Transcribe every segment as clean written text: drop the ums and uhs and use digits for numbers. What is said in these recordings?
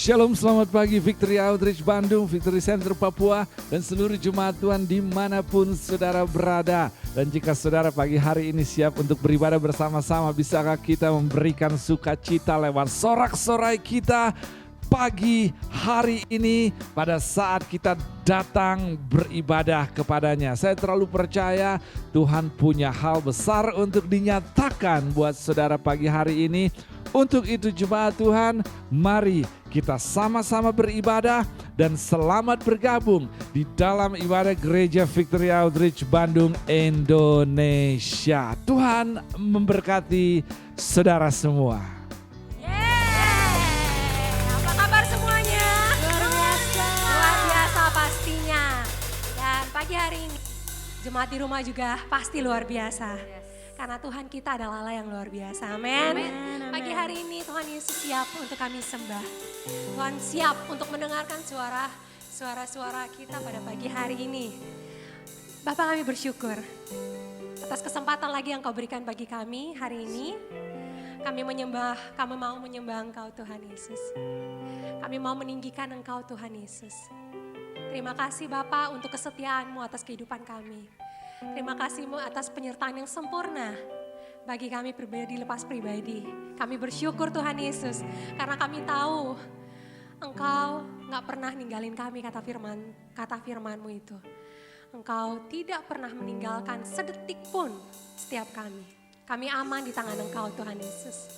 Shalom, selamat pagi Victory Outreach Bandung, Victory Center Papua, dan seluruh jemaat Tuhan dimanapun saudara berada. Dan jika saudara pagi hari ini siap untuk beribadah bersama-sama, bisakah kita memberikan sukacita lewat sorak-sorai kita pagi hari ini pada saat kita datang beribadah kepadanya. Saya terlalu percaya Tuhan punya hal besar untuk dinyatakan buat saudara pagi hari ini. Untuk itu jemaat Tuhan, mari kita sama-sama beribadah dan selamat bergabung di dalam ibadah Gereja Victory Outreach Bandung, Indonesia. Tuhan memberkati saudara semua. Apa kabar semuanya? Luar biasa pastinya. Dan pagi hari ini jemaat di rumah juga pasti luar biasa. Karena Tuhan kita adalah Allah yang luar biasa. Amin. Pagi hari ini Tuhan Yesus siap untuk kami sembah. Tuhan siap untuk mendengarkan suara-suara kita pada pagi hari ini. Bapak, kami bersyukur atas kesempatan lagi yang kau berikan bagi kami hari ini. Kami mau menyembah Engkau Tuhan Yesus. Kami mau meninggikan Engkau Tuhan Yesus. Terima kasih Bapak untuk kesetiaan-Mu atas kehidupan kami. Terima kasih-Mu atas penyertaan yang sempurna bagi kami pribadi lepas pribadi. Kami bersyukur Tuhan Yesus karena kami tahu Engkau gak pernah ninggalin kami kata firman-Mu itu. Engkau tidak pernah meninggalkan sedetik pun setiap kami. Kami aman di tangan Engkau Tuhan Yesus.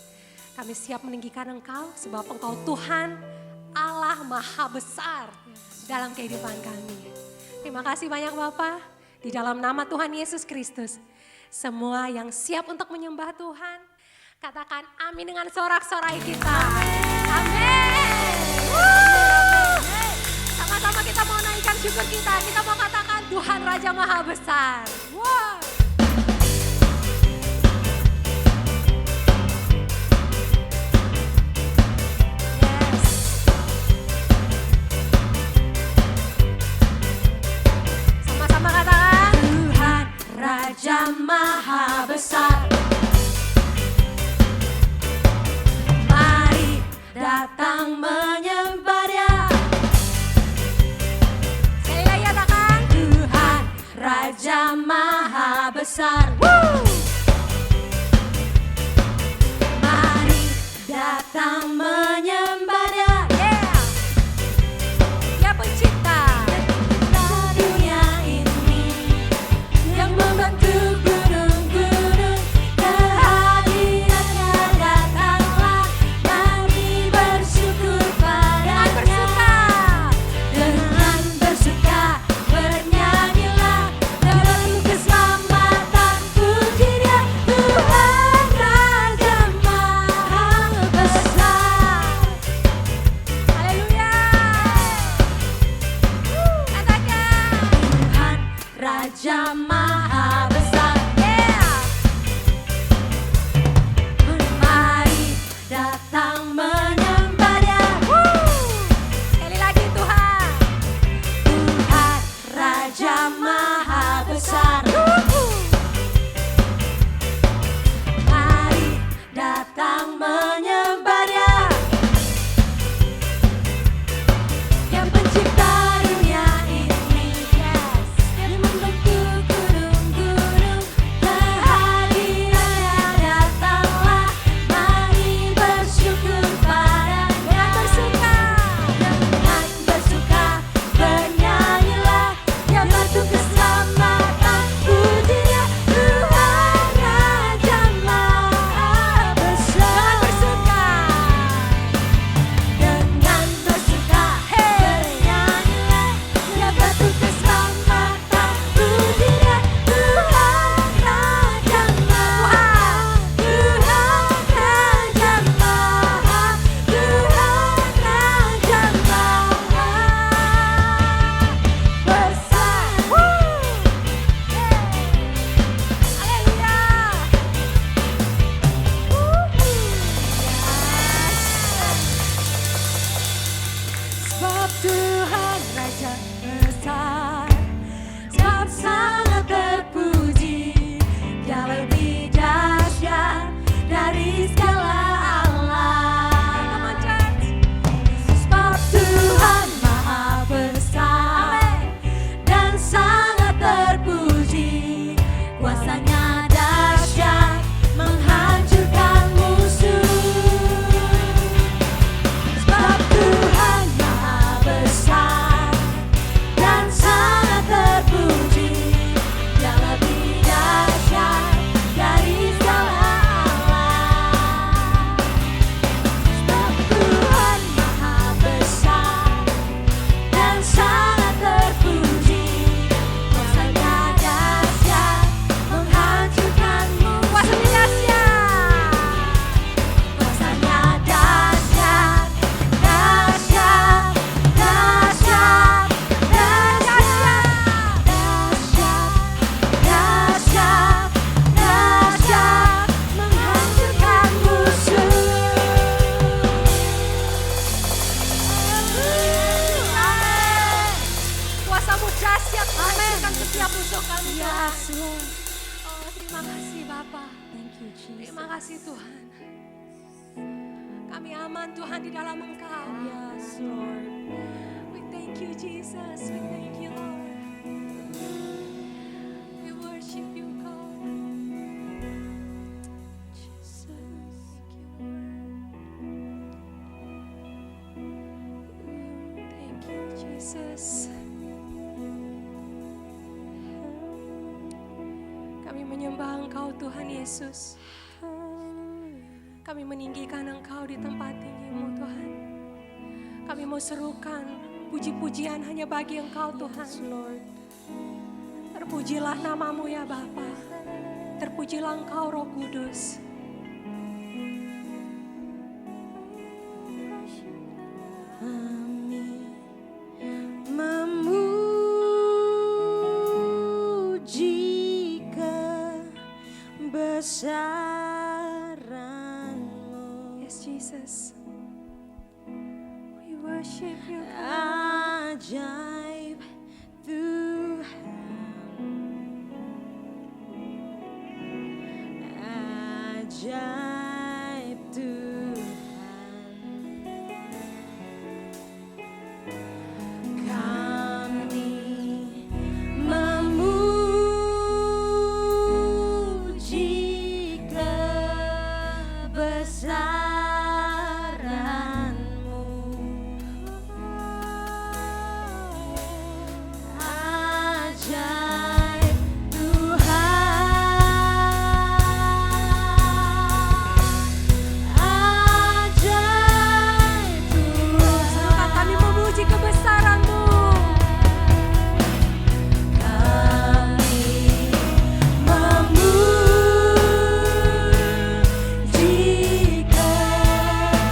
Kami siap meninggikan Engkau sebab Engkau Tuhan Allah Maha Besar dalam kehidupan kami. Terima kasih banyak Bapak. Di dalam nama Tuhan Yesus Kristus, semua yang siap untuk menyembah Tuhan, katakan amin dengan sorak-sorai kita. Amin. Sama-sama kita mau naikkan syukur kita mau katakan Tuhan Raja Maha Besar. Wow. Raja Maha Besar, mari datang menyembah Dia. Sekali lagi katakan Tuhan Raja Maha Terima kasih Tuhan. Kami aman Tuhan di dalam Engkau. Yes, Lord. We thank you Jesus. We thank you Lord. We worship you God. Jesus. Thank you Jesus. Kami menyembah Engkau Tuhan Yesus. Kami meninggikan Engkau di tempat tinggi-Mu Tuhan. Kami mau serukan puji-pujian hanya bagi Engkau Tuhan. Yes, Lord. Terpujilah nama-Mu ya Bapa. Terpujilah Engkau Roh Kudus. Kami memuji kebesaran-Mu. Yes Jesus. We worship you. Ajaib Tuhan, ajaib Tuhan, kami memuji kebesaran-Mu. Ajaib Tuhan, ajaib Serukan kami Tuhan, memuji kebesaran-Mu. kami memuji kebesaran-Mu.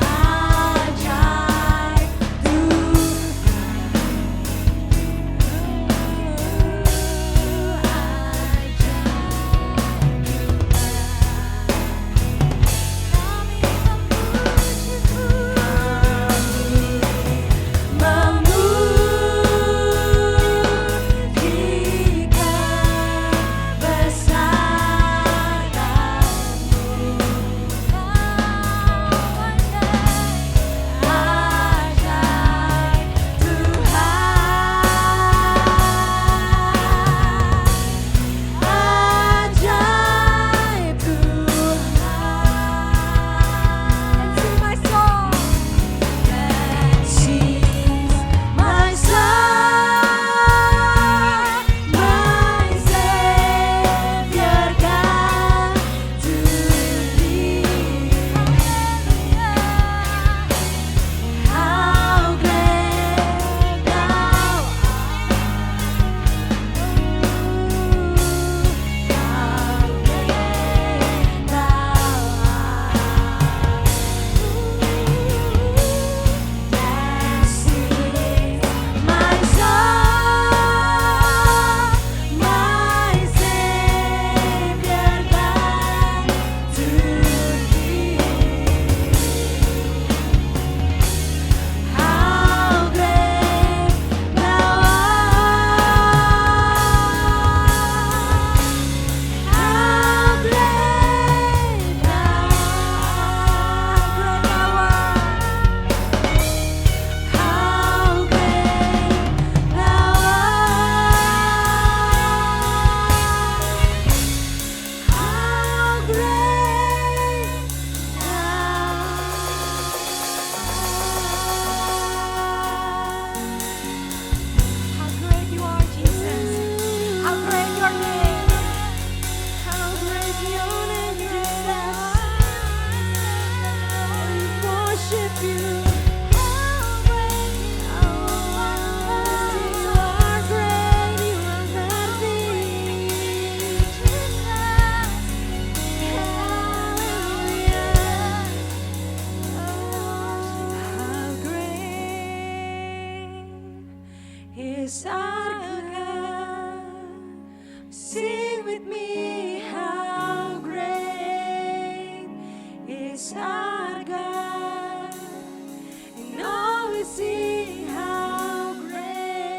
Ajaib memuji kebesaran-Mu. Ajaib Tuhan. Sing my song. Sings my soul, my Savior God, to Thee. How great Thou art! How great Thou my soul, my Savior God, to Thee. How great Thou art! How great Thou art! How great Thou art! How great How great you are, Jesus. How great your name. How great Your name, Jesus! We worship You. How great You are great, You are worthy, Jesus. Hallelujah. How great is our God? Sing with me, how great is our God? And all we sing, how great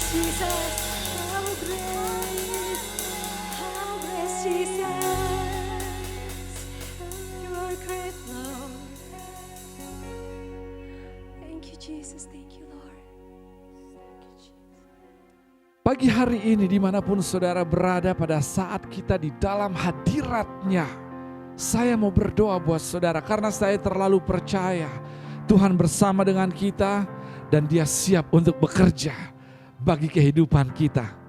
yes Jesus. How great Jesus. You are great Lord. Thank you Jesus, thank you Lord. Pagi hari ini dimanapun saudara berada pada saat kita di dalam hadirat-Nya, saya mau berdoa buat saudara karena saya terlalu percaya Tuhan bersama dengan kita dan Dia siap untuk bekerja bagi kehidupan kita.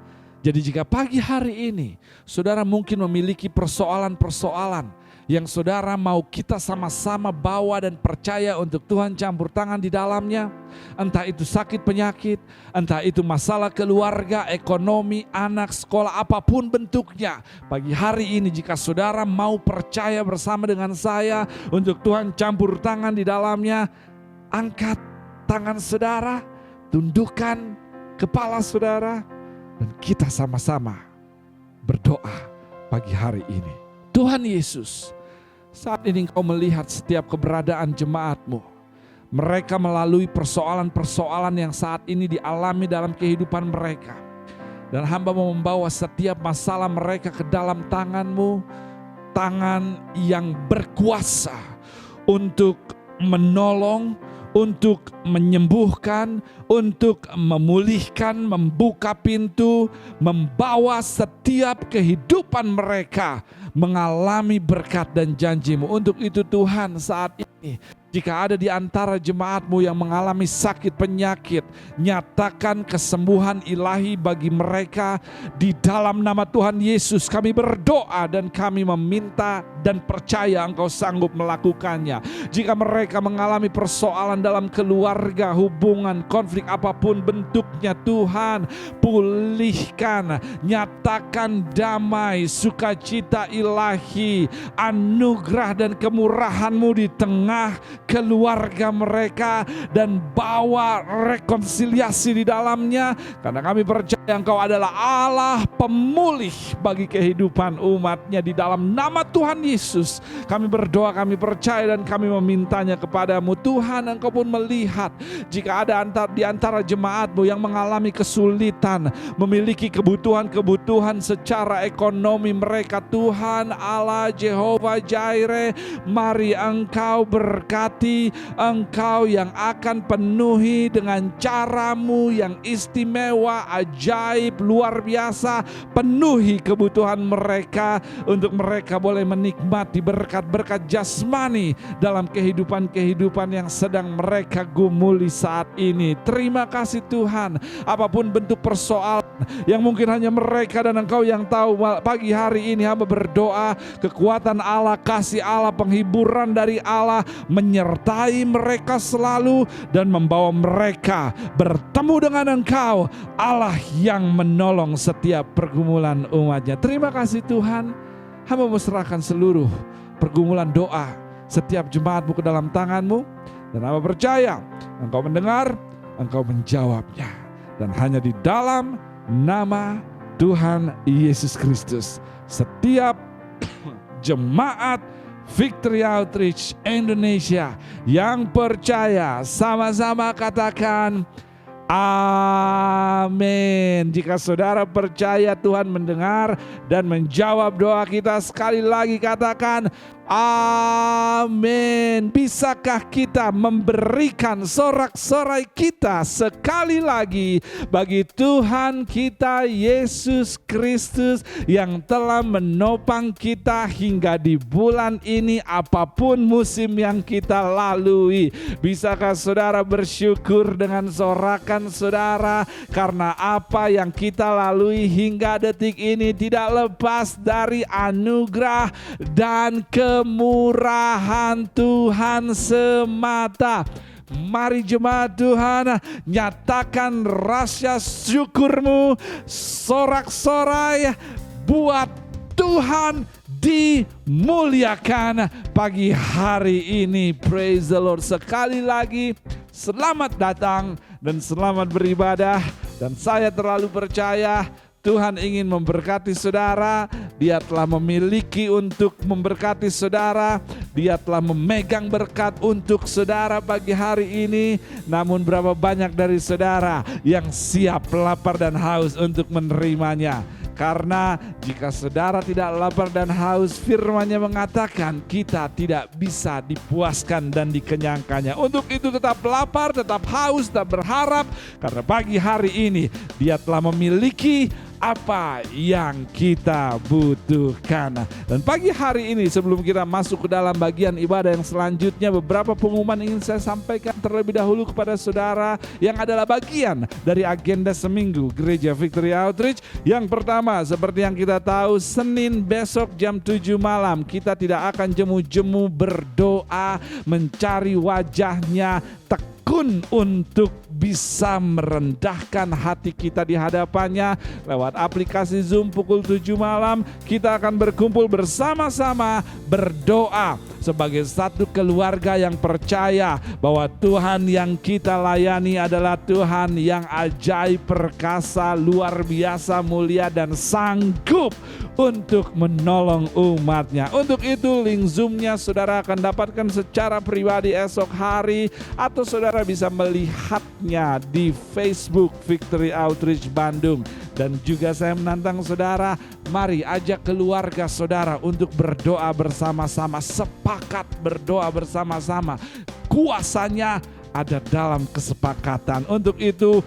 Jadi jika pagi hari ini saudara mungkin memiliki persoalan-persoalan yang saudara mau kita sama-sama bawa dan percaya untuk Tuhan campur tangan di dalamnya, entah itu sakit penyakit, entah itu masalah keluarga, ekonomi, anak, sekolah, apapun bentuknya. Pagi hari ini jika saudara mau percaya bersama dengan saya untuk Tuhan campur tangan di dalamnya, angkat tangan saudara, tundukkan kepala saudara, dan kita sama-sama berdoa pagi hari ini. Tuhan Yesus, saat ini Engkau melihat setiap keberadaan jemaat-Mu. Mereka melalui persoalan-persoalan yang saat ini dialami dalam kehidupan mereka. Dan hamba mau membawa setiap masalah mereka ke dalam tangan-Mu, tangan yang berkuasa untuk menolong, untuk menyembuhkan, untuk memulihkan, membuka pintu, membawa setiap kehidupan mereka mengalami berkat dan janji-Mu. Untuk itu Tuhan saat ini, jika ada di antara jemaat-Mu yang mengalami sakit penyakit, nyatakan kesembuhan ilahi bagi mereka di dalam nama Tuhan Yesus. Kami berdoa dan kami meminta dan percaya Engkau sanggup melakukannya. Jika mereka mengalami persoalan dalam keluarga, hubungan, konflik apapun bentuknya, Tuhan pulihkan, nyatakan damai, sukacita ilahi, anugerah dan kemurahan-Mu di tengah keluarga mereka dan bawa rekonsiliasi di dalamnya, karena kami percaya Engkau adalah Allah pemulih bagi kehidupan umat-Nya. Di dalam nama Tuhan Yesus kami berdoa, kami percaya dan kami memintanya kepadamu. Tuhan, Engkau pun melihat jika ada di antara jemaat-Mu yang mengalami kesulitan, memiliki kebutuhan-kebutuhan secara ekonomi mereka. Tuhan Allah Jehovah Jireh, mari Engkau berkati, Engkau yang akan penuhi dengan cara-Mu yang istimewa, ajaib, luar biasa. Penuhi kebutuhan mereka untuk mereka boleh menikmati berkat-berkat jasmani dalam kehidupan-kehidupan yang sedang mereka gumuli saat ini. Terima kasih Tuhan, apapun bentuk persoalan yang mungkin hanya mereka dan Engkau yang tahu, pagi hari ini hamba berdoa kekuatan Allah, kasih Allah, penghiburan dari Allah menyertai mereka selalu dan membawa mereka bertemu dengan Engkau, Allah yang menolong setiap pergumulan umat-Nya. Terima kasih Tuhan, hamba serahkan seluruh pergumulan doa setiap jemaat-Mu ke dalam tangan-Mu, dan hamba percaya Engkau mendengar, Engkau menjawabnya, dan hanya di dalam nama Tuhan Yesus Kristus setiap jemaat Victory Outreach Indonesia yang percaya sama-sama katakan amin. Jika saudara percaya Tuhan mendengar dan menjawab doa kita, sekali lagi katakan amin. Bisakah kita memberikan sorak-sorai kita sekali lagi bagi Tuhan kita Yesus Kristus yang telah menopang kita hingga di bulan ini, apapun musim yang kita lalui. Bisakah saudara bersyukur dengan sorakan saudara, karena apa yang kita lalui hingga detik ini tidak lepas dari anugerah dan kemurahan Tuhan semata. Mari jemaat Tuhan, nyatakan rasa syukurmu, sorak-sorai buat Tuhan dimuliakan pagi hari ini. Praise the Lord. Sekali lagi selamat datang dan selamat beribadah. Dan saya terlalu percaya Tuhan ingin memberkati saudara. Dia telah memiliki untuk memberkati saudara. Dia telah memegang berkat untuk saudara pagi hari ini. Namun berapa banyak dari saudara yang siap lapar dan haus untuk menerimanya? Karena jika saudara tidak lapar dan haus, firman-Nya mengatakan kita tidak bisa dipuaskan dan dikenyangkannya. Untuk itu tetap lapar, tetap haus, tetap berharap. Karena pagi hari ini Dia telah memiliki apa yang kita butuhkan. Dan pagi hari ini sebelum kita masuk ke dalam bagian ibadah yang selanjutnya, beberapa pengumuman ingin saya sampaikan terlebih dahulu kepada saudara yang adalah bagian dari agenda seminggu Gereja Victory Outreach. Yang pertama, seperti yang kita tahu, Senin besok jam 7 malam kita tidak akan jemu-jemu berdoa mencari wajahnya, tekun untuk bisa merendahkan hati kita di hadapannya. Lewat aplikasi Zoom pukul 7 malam kita akan berkumpul bersama-sama berdoa sebagai satu keluarga yang percaya bahwa Tuhan yang kita layani adalah Tuhan yang ajaib, perkasa, luar biasa, mulia dan sanggup untuk menolong umatnya. Untuk itu link Zoom-nya saudara akan dapatkan secara pribadi esok hari, atau saudara bisa melihatnya di Facebook Victory Outreach Bandung. Dan juga saya menantang saudara, mari ajak keluarga saudara untuk berdoa bersama-sama, sepakat berdoa bersama-sama. Kuasanya ada dalam kesepakatan. Untuk itu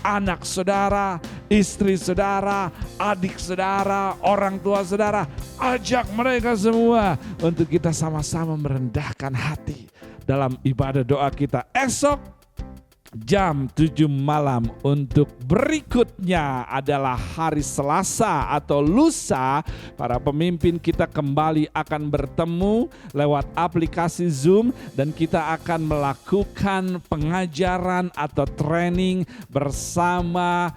anak saudara, istri saudara, adik saudara, orang tua saudara, ajak mereka semua untuk kita sama-sama merendahkan hati dalam ibadah doa kita esok jam 7 malam. Untuk berikutnya adalah hari Selasa atau lusa, para pemimpin kita kembali akan bertemu lewat aplikasi Zoom dan kita akan melakukan pengajaran atau training bersama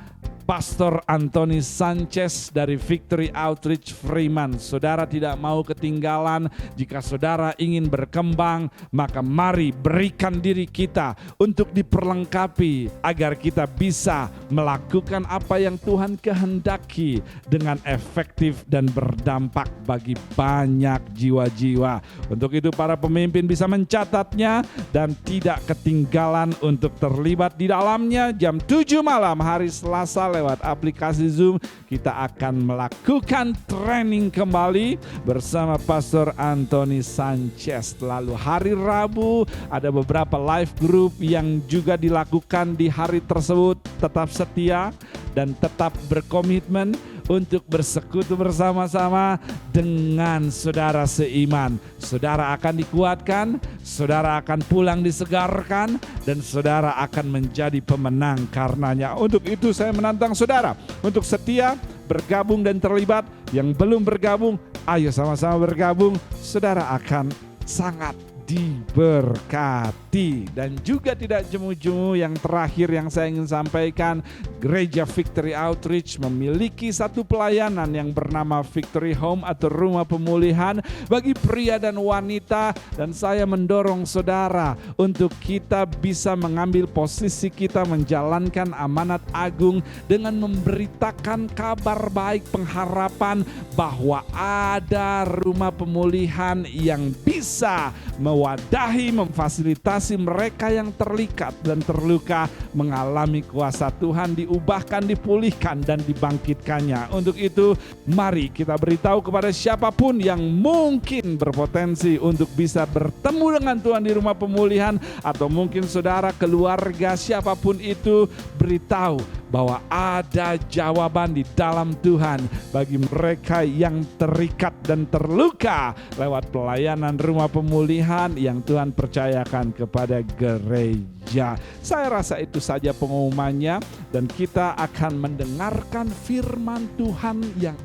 Pastor Anthony Sanchez dari Victory Outreach Freeman. Saudara tidak mau ketinggalan. Jika saudara ingin berkembang, maka mari berikan diri kita untuk diperlengkapi agar kita bisa melakukan apa yang Tuhan kehendaki dengan efektif dan berdampak bagi banyak jiwa-jiwa. Untuk itu para pemimpin bisa mencatatnya dan tidak ketinggalan untuk terlibat di dalamnya. Jam 7 malam hari Selasa lewat aplikasi Zoom kita akan melakukan training kembali bersama Pastor Anthony Sanchez. Lalu hari Rabu ada beberapa live group yang juga dilakukan di hari tersebut. Tetap setia dan tetap berkomitmen untuk bersekutu bersama-sama dengan saudara seiman. Saudara akan dikuatkan, saudara akan pulang disegarkan, dan saudara akan menjadi pemenang karenanya. Untuk itu saya menantang saudara untuk setia, bergabung dan terlibat. Yang belum bergabung, ayo sama-sama bergabung. Saudara akan sangat diberkati. Dan juga tidak jemu-jemu, yang terakhir yang saya ingin sampaikan, Gereja Victory Outreach memiliki satu pelayanan yang bernama Victory Home atau Rumah Pemulihan bagi pria dan wanita. Dan saya mendorong saudara untuk kita bisa mengambil posisi kita menjalankan amanat agung dengan memberitakan kabar baik pengharapan bahwa ada rumah pemulihan yang bisa mewadahi, memfasilitasi mereka yang terikat dan terluka mengalami kuasa Tuhan, diubahkan, dipulihkan dan dibangkitkannya. Untuk itu mari kita beritahu kepada siapapun yang mungkin berpotensi untuk bisa bertemu dengan Tuhan di rumah pemulihan, atau mungkin saudara, keluarga, siapapun itu, beritahu bahwa ada jawaban di dalam Tuhan bagi mereka yang terikat dan terluka lewat pelayanan rumah pemulihan yang Tuhan percayakan kepada gereja. Saya rasa itu saja pengumumannya, dan kita akan mendengarkan firman Tuhan yang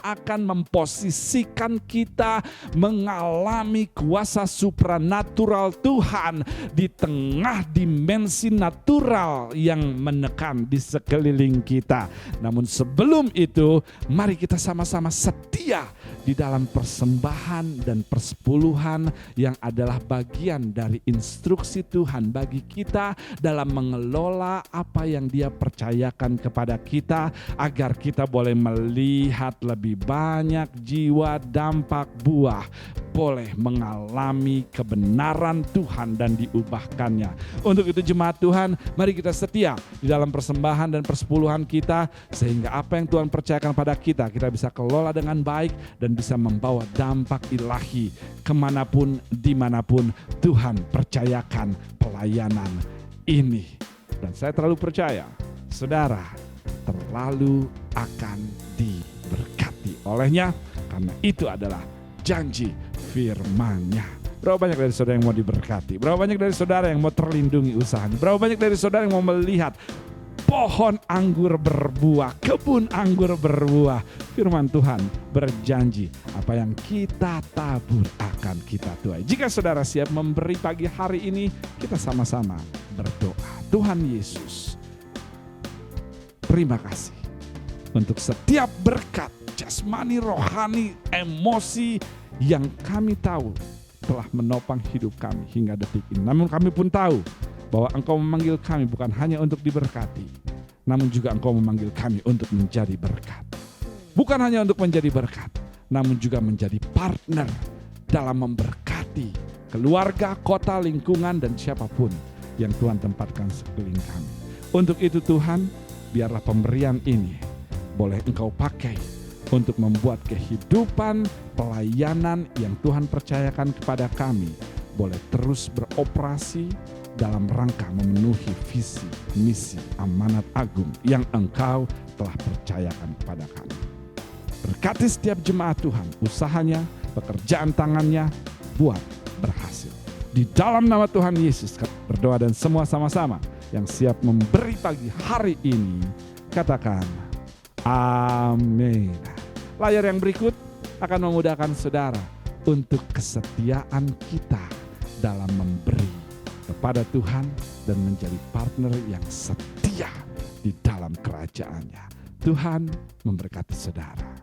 akan memposisikan kita mengalami kuasa supranatural Tuhan di tengah dimensi natural yang menekan di sekeliling kita. Namun sebelum itu, mari kita sama-sama setia di dalam persembahan dan persepuluhan yang adalah bagian dari instruksi Tuhan bagi bagi kita dalam mengelola apa yang Dia percayakan kepada kita, agar kita boleh melihat lebih banyak jiwa, dampak, buah, boleh mengalami kebenaran Tuhan dan diubahkannya. Untuk itu jemaat Tuhan, mari kita setia di dalam persembahan dan persepuluhan kita, sehingga apa yang Tuhan percayakan pada kita bisa kelola dengan baik dan bisa membawa dampak ilahi kemanapun, dimanapun Tuhan percayakan pelayanan ini. Dan saya terlalu percaya, saudara terlalu akan diberkati olehnya, karena itu adalah janji firman-Nya. Berapa banyak dari saudara yang mau diberkati? Berapa banyak dari saudara yang mau terlindungi usahanya? Berapa banyak dari saudara yang mau melihat pohon anggur berbuah, kebun anggur berbuah? Firman Tuhan berjanji, apa yang kita tabur akan kita tuai. Jika saudara siap memberi pagi hari ini, kita sama-sama berdoa. Tuhan Yesus, terima kasih untuk setiap berkat jasmani, rohani, emosi yang kami tahu telah menopang hidup kami hingga detik ini. Namun kami pun tahu bahwa Engkau memanggil kami bukan hanya untuk diberkati, namun juga Engkau memanggil kami untuk menjadi berkat. Bukan hanya untuk menjadi berkat, namun juga menjadi partner dalam memberkati keluarga, kota, lingkungan, dan siapapun yang Tuhan tempatkan sekeliling kami. Untuk itu Tuhan, biarlah pemberian ini boleh Engkau pakai untuk membuat kehidupan pelayanan yang Tuhan percayakan kepada kami boleh terus beroperasi dalam rangka memenuhi visi, misi, amanat agung yang Engkau telah percayakan kepada kami. Berkati setiap jemaat Tuhan, usahanya, pekerjaan tangannya, buat berhasil. Di dalam nama Tuhan Yesus kami berdoa, dan semua sama-sama yang siap memberi pagi hari ini, katakan amin. Layar yang berikut akan memudahkan saudara untuk kesetiaan kita dalam memberi kepada Tuhan dan menjadi partner yang setia di dalam kerajaan-Nya. Tuhan memberkati saudara.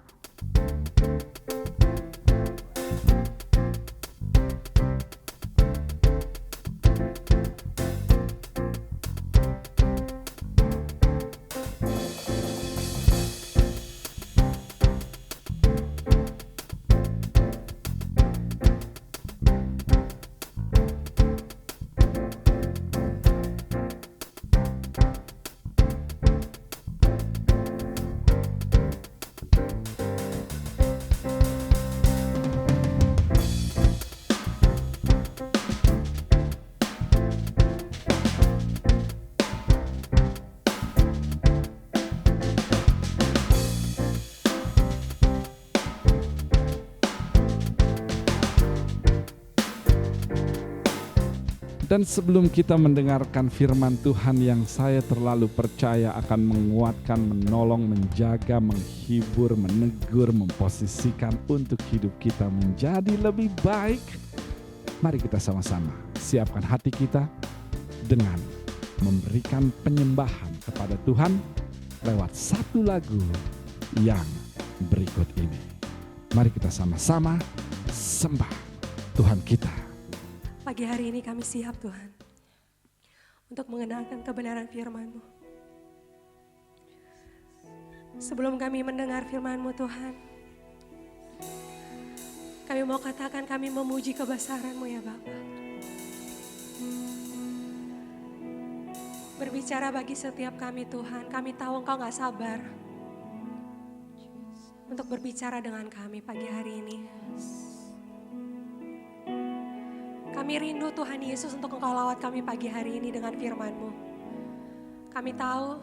Dan sebelum kita mendengarkan firman Tuhan yang saya terlalu percaya akan menguatkan, menolong, menjaga, menghibur, menegur, memposisikan untuk hidup kita menjadi lebih baik, mari kita sama-sama siapkan hati kita dengan memberikan penyembahan kepada Tuhan lewat satu lagu yang berikut ini. Mari kita sama-sama sembah Tuhan kita. Pagi hari ini kami siap Tuhan untuk mengenalkan kebenaran firman-Mu. Sebelum kami mendengar firman-Mu Tuhan, kami mau katakan kami memuji kebesaran-Mu ya Bapa. Berbicara bagi setiap kami Tuhan, kami tahu Engkau gak sabar untuk berbicara dengan kami pagi hari ini. Kami rindu Tuhan Yesus untuk Engkau lawat kami pagi hari ini dengan firman-Mu. Kami tahu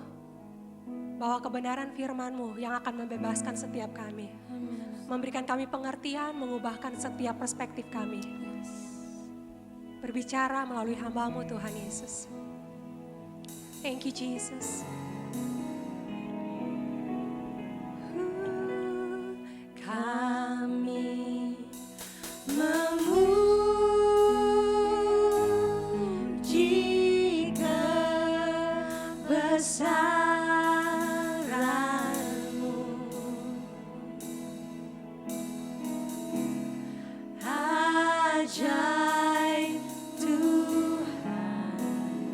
bahwa kebenaran firman-Mu yang akan membebaskan setiap kami. Memberikan kami pengertian, mengubahkan setiap perspektif kami. Berbicara melalui hamba-Mu Tuhan Yesus. Thank you Jesus. Kami kebesaran-Mu, ajaib Tuhan,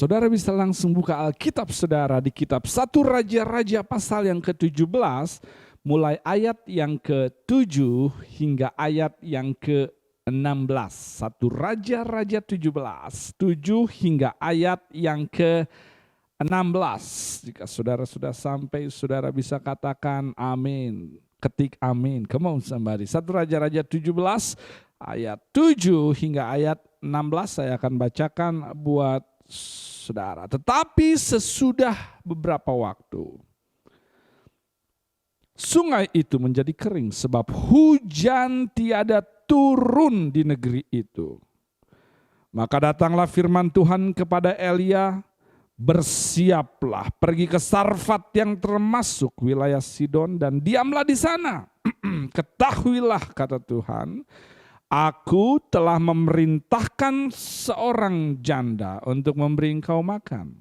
Saudara bisa langsung buka Alkitab saudara di kitab 1 Raja-Raja pasal yang ke-17, mulai ayat yang ke-7 hingga ayat yang ke-16. 1 Raja-Raja 17, 7 hingga ayat yang ke-16. Jika saudara sudah sampai, saudara bisa katakan amin. Ketik amin. Come on somebody. 1 Raja-Raja 17 ayat 7 hingga ayat 16 saya akan bacakan buat saudara. Tetapi sesudah beberapa waktu, sungai itu menjadi kering sebab hujan tiada turun di negeri itu. Maka datanglah firman Tuhan kepada Elia, bersiaplah, pergi ke Sarfat yang termasuk wilayah Sidon dan diamlah di sana. Ketahuilah, kata Tuhan, aku telah memerintahkan seorang janda untuk memberi engkau makan.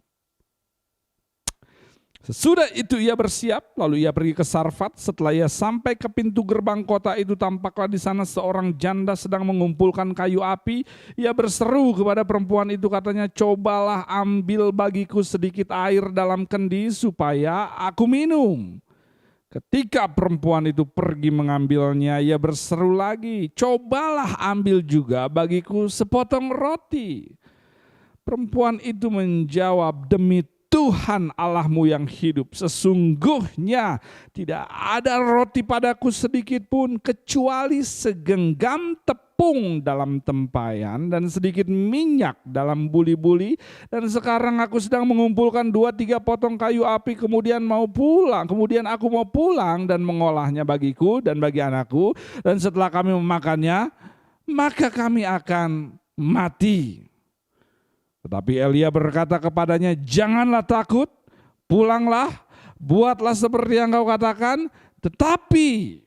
Sesudah itu ia bersiap, lalu ia pergi ke Sarfat. Setelah ia sampai ke pintu gerbang kota itu, tampaklah di sana seorang janda sedang mengumpulkan kayu api. Ia berseru kepada perempuan itu, katanya, cobalah ambil bagiku sedikit air dalam kendi supaya aku minum. Ketika perempuan itu pergi mengambilnya, ia berseru lagi, cobalah ambil juga bagiku sepotong roti. Perempuan itu menjawab, demi Tuhan Allahmu yang hidup, sesungguhnya tidak ada roti padaku sedikit pun kecuali segenggam tepung dalam tempayan dan sedikit minyak dalam buli-buli. Dan sekarang aku sedang mengumpulkan 2-3 potong kayu api, kemudian aku mau pulang dan mengolahnya bagiku dan bagi anakku. Dan setelah kami memakannya, maka kami akan mati. Tetapi Elia berkata kepadanya, janganlah takut, pulanglah, buatlah seperti yang kau katakan, tetapi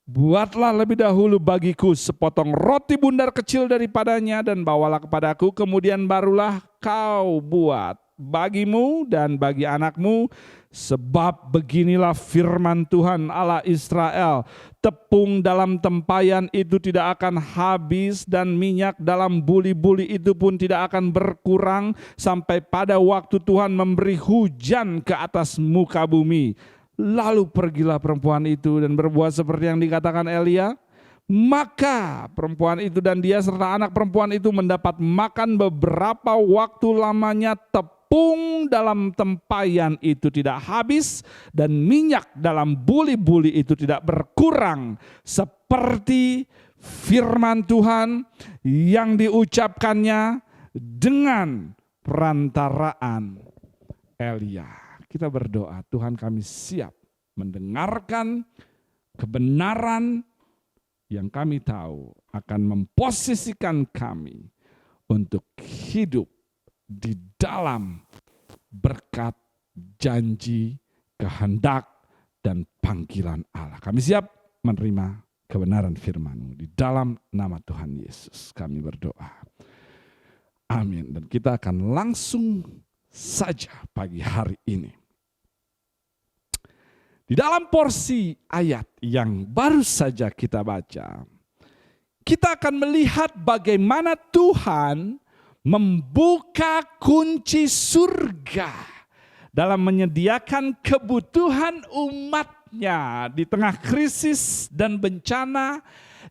buatlah lebih dahulu bagiku sepotong roti bundar kecil daripadanya dan bawalah kepadaku, kemudian barulah kau buat bagimu dan bagi anakmu, sebab beginilah firman Tuhan Allah Israel, tepung dalam tempayan itu tidak akan habis dan minyak dalam buli-buli itu pun tidak akan berkurang sampai pada waktu Tuhan memberi hujan ke atas muka bumi. Lalu pergilah perempuan itu dan berbuat seperti yang dikatakan Elia. Maka perempuan itu dan dia serta anak perempuan itu mendapat makan beberapa waktu lamanya. Tepung dalam tempayan itu tidak habis dan minyak dalam buli-buli itu tidak berkurang, seperti firman Tuhan yang diucapkannya dengan perantaraan Elia. Kita berdoa, Tuhan kami siap mendengarkan kebenaran yang kami tahu akan memposisikan kami untuk hidup di dalam berkat, janji, kehendak, dan panggilan Allah. Kami siap menerima kebenaran firman-Mu. Di dalam nama Tuhan Yesus kami berdoa. Amin. Dan kita akan langsung saja pagi hari ini. Di dalam porsi ayat yang baru saja kita baca, kita akan melihat bagaimana Tuhan membuka kunci surga dalam menyediakan kebutuhan umatnya di tengah krisis dan bencana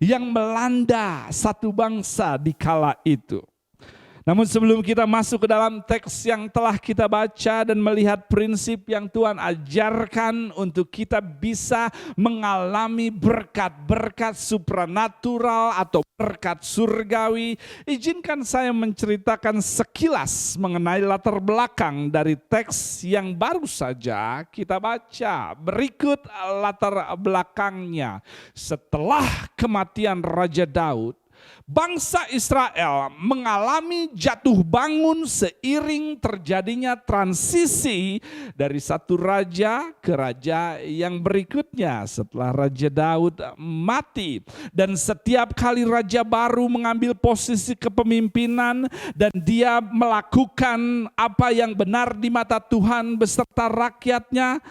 yang melanda satu bangsa di kala itu. Namun sebelum kita masuk ke dalam teks yang telah kita baca dan melihat prinsip yang Tuhan ajarkan untuk kita bisa mengalami berkat-berkat supranatural atau berkat surgawi, izinkan saya menceritakan sekilas mengenai latar belakang dari teks yang baru saja kita baca. Berikut latar belakangnya. Setelah kematian Raja Daud, bangsa Israel mengalami jatuh bangun seiring terjadinya transisi dari satu raja ke raja yang berikutnya setelah Raja Daud mati. Dan setiap kali raja baru mengambil posisi kepemimpinan dan dia melakukan apa yang benar di mata Tuhan beserta rakyatnya,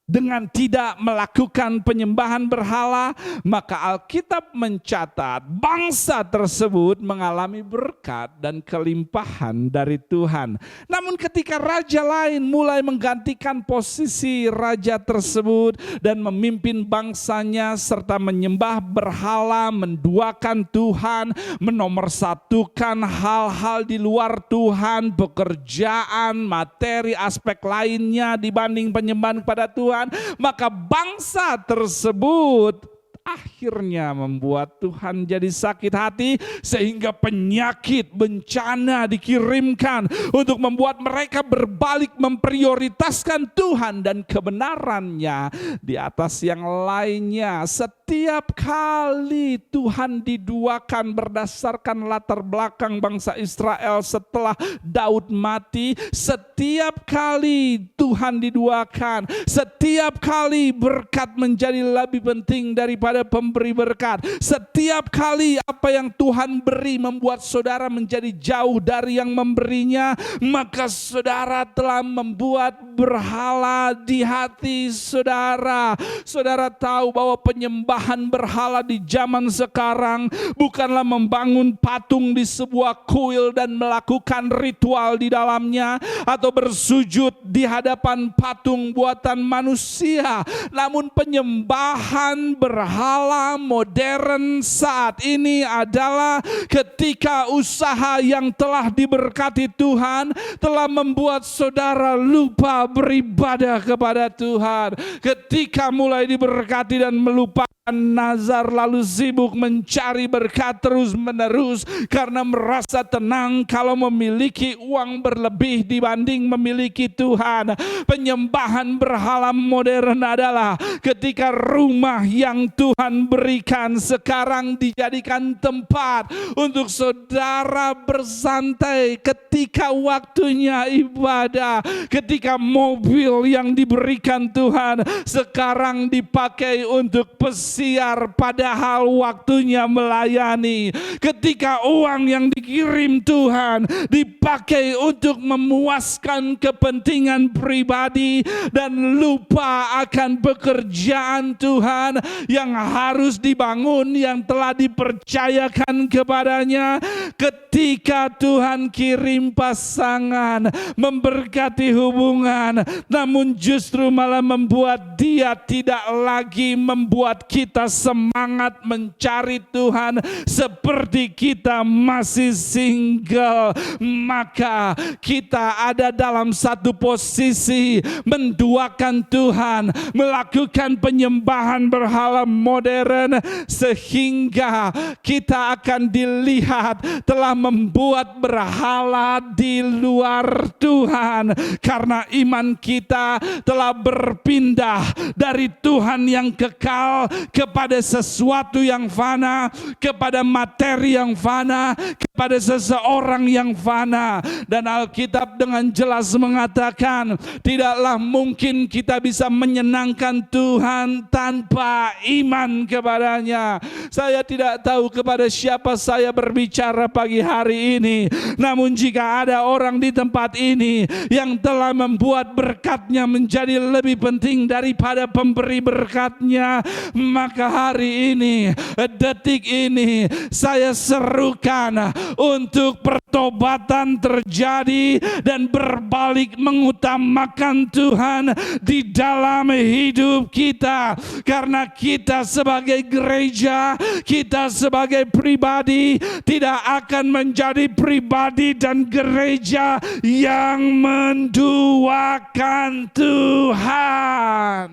dengan tidak melakukan penyembahan berhala, maka Alkitab mencatat bangsa tersebut mengalami berkat dan kelimpahan dari Tuhan. Namun ketika raja lain mulai menggantikan posisi raja tersebut dan memimpin bangsanya serta menyembah berhala, menduakan Tuhan, menomorsatukan hal-hal di luar Tuhan, pekerjaan, materi, aspek lainnya dibanding penyembahan kepada Tuhan, maka bangsa tersebut akhirnya membuat Tuhan jadi sakit hati sehingga penyakit, bencana dikirimkan untuk membuat mereka berbalik memprioritaskan Tuhan dan kebenarannya di atas yang lainnya. Setiap kali Tuhan diduakan berdasarkan latar belakang bangsa Israel setelah Daud mati, setiap kali Tuhan diduakan, setiap kali berkat menjadi lebih penting daripada pemberi berkat. Setiap kali apa yang Tuhan beri membuat saudara menjadi jauh dari yang memberinya, maka saudara telah membuat berhala di hati saudara. Saudara tahu bahwa penyembahan berhala di zaman sekarang bukanlah membangun patung di sebuah kuil dan melakukan ritual di dalamnya atau bersujud di hadapan patung buatan manusia. Namun penyembahan berhala modern saat ini adalah ketika usaha yang telah diberkati Tuhan telah membuat saudara lupa beribadah kepada Tuhan. Ketika mulai diberkati dan melupakan nazar, lalu sibuk mencari berkat terus menerus karena merasa tenang kalau memiliki uang berlebih dibanding memiliki Tuhan. Penyembahan berhala modern adalah ketika rumah yang Tuhan berikan sekarang dijadikan tempat untuk saudara bersantai ketika waktunya ibadah. Ketika mobil yang diberikan Tuhan sekarang dipakai untuk pesiar padahal waktunya melayani. Ketika uang yang dikirim Tuhan dipakai untuk memuaskan kepentingan pribadi dan lupa akan pekerjaan Tuhan yang harus dibangun, yang telah dipercayakan kepadanya. Ketika Tuhan kirim pasangan, memberkati hubungan, namun justru malah membuat dia tidak lagi membuat kita semangat mencari Tuhan seperti kita masih single, maka kita ada dalam satu posisi menduakan Tuhan, melakukan penyembahan berhala modern sehingga kita akan dilihat telah membuat berhala di luar Tuhan karena iman kita telah berpindah dari Tuhan yang kekal kepada sesuatu yang fana, kepada materi yang fana, kepada seseorang yang fana. Dan Alkitab dengan jelas mengatakan tidaklah mungkin kita bisa menyenangkan Tuhan tanpa iman kepadanya. Saya tidak tahu kepada siapa saya berbicara pagi hari ini, namun jika ada orang di tempat ini yang telah membuat berkatnya menjadi lebih penting daripada pemberi berkatnya, maka hari ini, detik ini saya serukan untuk pertobatan terjadi dan berbalik mengutamakan Tuhan di dalam hidup kita. Karena kita sebagai gereja, kita sebagai pribadi tidak akan menjadi pribadi dan gereja yang menduakan Tuhan.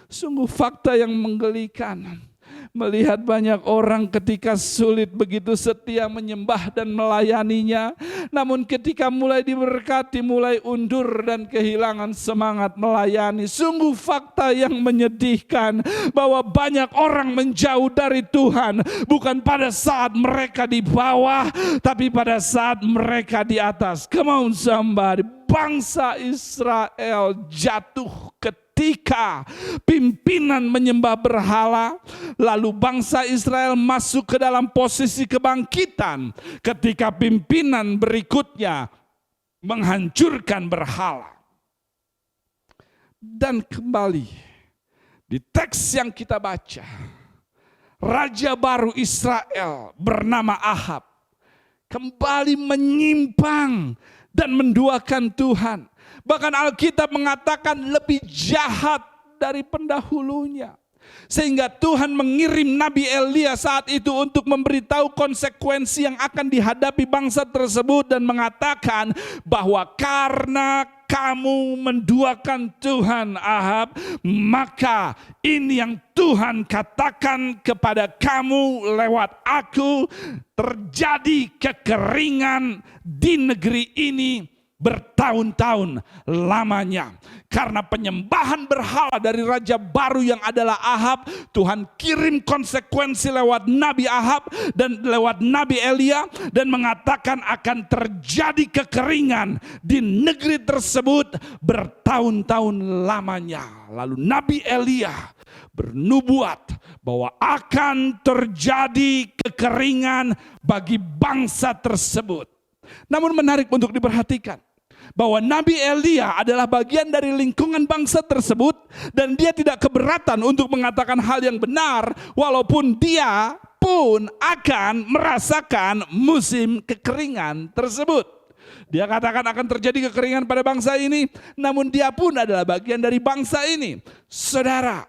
Sungguh fakta yang menggelikan. Melihat banyak orang ketika sulit begitu setia menyembah dan melayaninya. Namun ketika mulai diberkati, mulai undur dan kehilangan semangat melayani. Sungguh fakta yang menyedihkan bahwa banyak orang menjauh dari Tuhan. Bukan pada saat mereka di bawah, tapi pada saat mereka di atas. Come on somebody. Bangsa Israel jatuh ketika pimpinan menyembah berhala, lalu bangsa Israel masuk ke dalam posisi kebangkitan ketika pimpinan berikutnya menghancurkan berhala. Dan kembali di teks yang kita baca, raja baru Israel bernama Ahab kembali menyimpang dan menduakan Tuhan. Bahkan Alkitab mengatakan lebih jahat dari pendahulunya. Sehingga Tuhan mengirim Nabi Elia saat itu untuk memberitahu konsekuensi yang akan dihadapi bangsa tersebut dan mengatakan bahwa karena kamu menduakan Tuhan Ahab, maka ini yang Tuhan katakan kepada kamu lewat aku, terjadi kekeringan di negeri ini bertahun-tahun lamanya. Karena penyembahan berhala dari raja baru yang adalah Ahab, Tuhan kirim konsekuensi lewat Nabi Ahab dan lewat Nabi Elia dan mengatakan akan terjadi kekeringan di negeri tersebut bertahun-tahun lamanya. Lalu Nabi Elia bernubuat bahwa akan terjadi kekeringan bagi bangsa tersebut. Namun menarik untuk diperhatikan bahwa Nabi Elia adalah bagian dari lingkungan bangsa tersebut dan dia tidak keberatan untuk mengatakan hal yang benar walaupun dia pun akan merasakan musim kekeringan tersebut. Dia katakan akan terjadi kekeringan pada bangsa ini, namun dia pun adalah bagian dari bangsa ini. Saudara,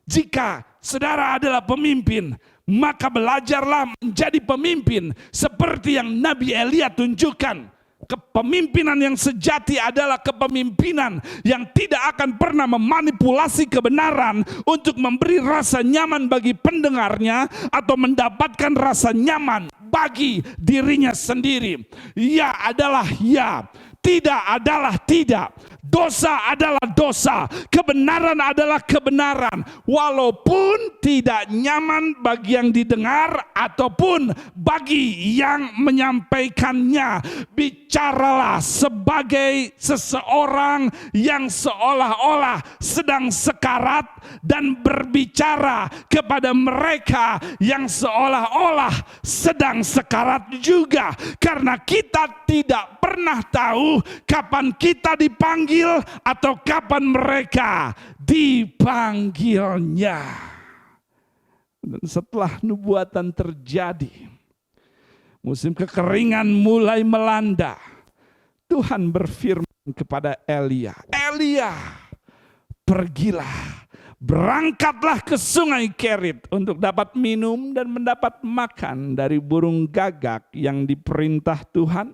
jika saudara adalah pemimpin, maka belajarlah menjadi pemimpin seperti yang Nabi Elia tunjukkan. Kepemimpinan yang sejati adalah kepemimpinan yang tidak akan pernah memanipulasi kebenaran untuk memberi rasa nyaman bagi pendengarnya atau mendapatkan rasa nyaman bagi dirinya sendiri. Ya adalah ya, tidak adalah tidak. Dosa adalah dosa, kebenaran adalah kebenaran. Walaupun tidak nyaman bagi yang didengar ataupun bagi yang menyampaikannya. Bicaralah sebagai seseorang yang seolah-olah sedang sekarat dan berbicara kepada mereka yang seolah-olah sedang sekarat juga. Karena kita tidak pernah tahu kapan kita dipanggil atau kapan mereka dipanggilnya. Dan setelah nubuatan terjadi, musim kekeringan mulai melanda. Tuhan berfirman kepada Elia, Elia, pergilah, berangkatlah ke sungai Kerit untuk dapat minum dan mendapat makan dari burung gagak yang diperintah Tuhan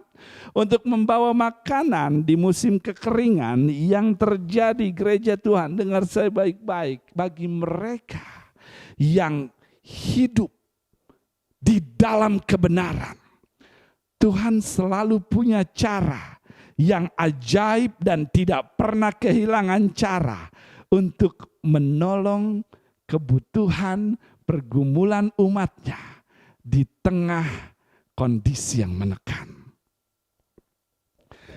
untuk membawa makanan di musim kekeringan yang terjadi. Gereja Tuhan, dengar saya baik-baik, bagi mereka yang hidup di dalam kebenaran, Tuhan selalu punya cara yang ajaib dan tidak pernah kehilangan cara untuk menolong kebutuhan pergumulan umatnya di tengah kondisi yang menekan.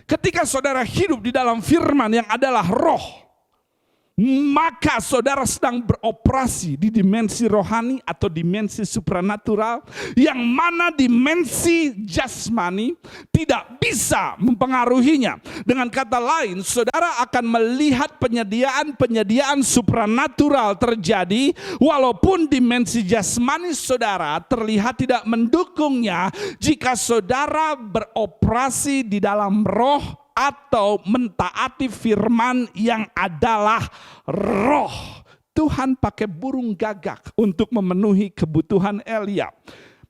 Ketika saudara hidup di dalam firman yang adalah roh, maka saudara sedang beroperasi di dimensi rohani atau dimensi supranatural, yang mana dimensi jasmani tidak bisa mempengaruhinya. Dengan kata lain, saudara akan melihat penyediaan supranatural terjadi walaupun dimensi jasmani saudara terlihat tidak mendukungnya jika saudara beroperasi di dalam roh atau mentaati firman yang adalah roh. Tuhan pakai burung gagak untuk memenuhi kebutuhan Elia.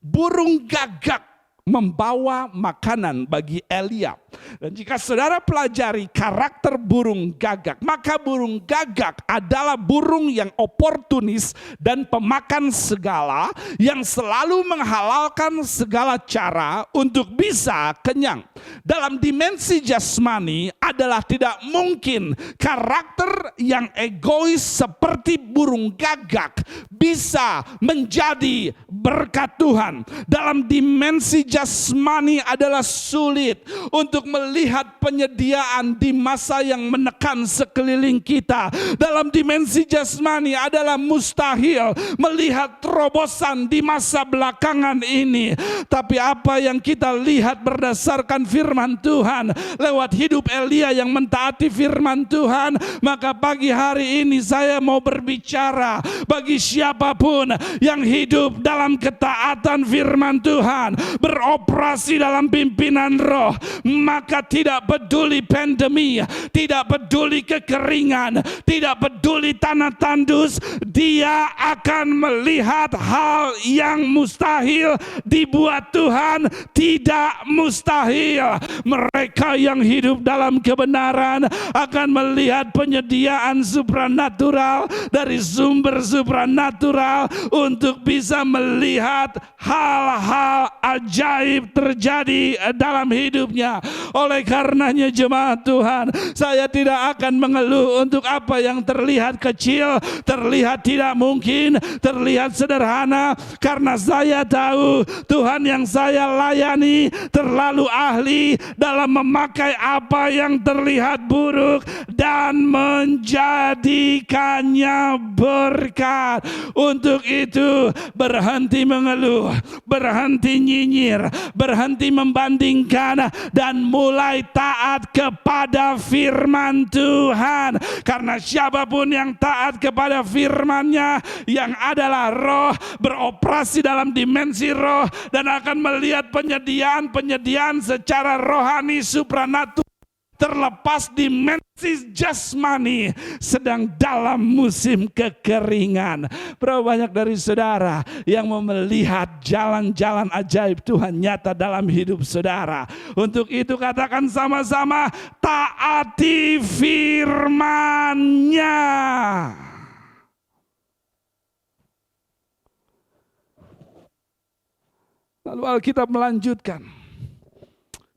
Burung gagak membawa makanan bagi Elia. Dan jika saudara pelajari karakter burung gagak, maka burung gagak adalah burung yang oportunis dan pemakan segala, yang selalu menghalalkan segala cara untuk bisa kenyang. Dalam dimensi jasmani adalah tidak mungkin karakter yang egois seperti burung gagak bisa menjadi berkat Tuhan. Dalam dimensi jasmani adalah sulit untuk melihat penyediaan di masa yang menekan sekeliling kita. Dalam dimensi jasmani adalah mustahil melihat terobosan di masa belakangan ini. Tapi apa yang kita lihat berdasarkan firman Tuhan lewat hidup Elia Elia yang mentaati firman Tuhan. Maka pagi hari ini saya mau berbicara bagi siapapun yang hidup dalam ketaatan firman Tuhan, beroperasi dalam pimpinan roh, maka tidak peduli pandemi, tidak peduli kekeringan, tidak peduli tanah tandus, dia akan melihat hal yang mustahil dibuat Tuhan tidak mustahil. Mereka yang hidup dalam kebenaran akan melihat penyediaan supranatural dari sumber supranatural untuk bisa melihat hal-hal ajaib terjadi dalam hidupnya. Oleh karenanya jemaat Tuhan, saya tidak akan mengeluh untuk apa yang terlihat kecil, terlihat tidak mungkin, terlihat sederhana, karena saya tahu Tuhan yang saya layani terlalu ahli dalam memakai apa yang terlihat buruk dan menjadikannya berkat. Untuk itu berhenti mengeluh, berhenti nyinyir, berhenti membandingkan, dan mulai taat kepada firman Tuhan. Karena siapapun yang taat kepada firman-Nya yang adalah roh, beroperasi dalam dimensi roh dan akan melihat penyediaan secara rohani supranatural, terlepas dimensi jasmani sedang dalam musim kekeringan. Berapa banyak dari saudara yang mau melihat jalan-jalan ajaib Tuhan nyata dalam hidup saudara? Untuk itu katakan sama-sama, taati firman-Nya. Lalu Alkitab melanjutkan,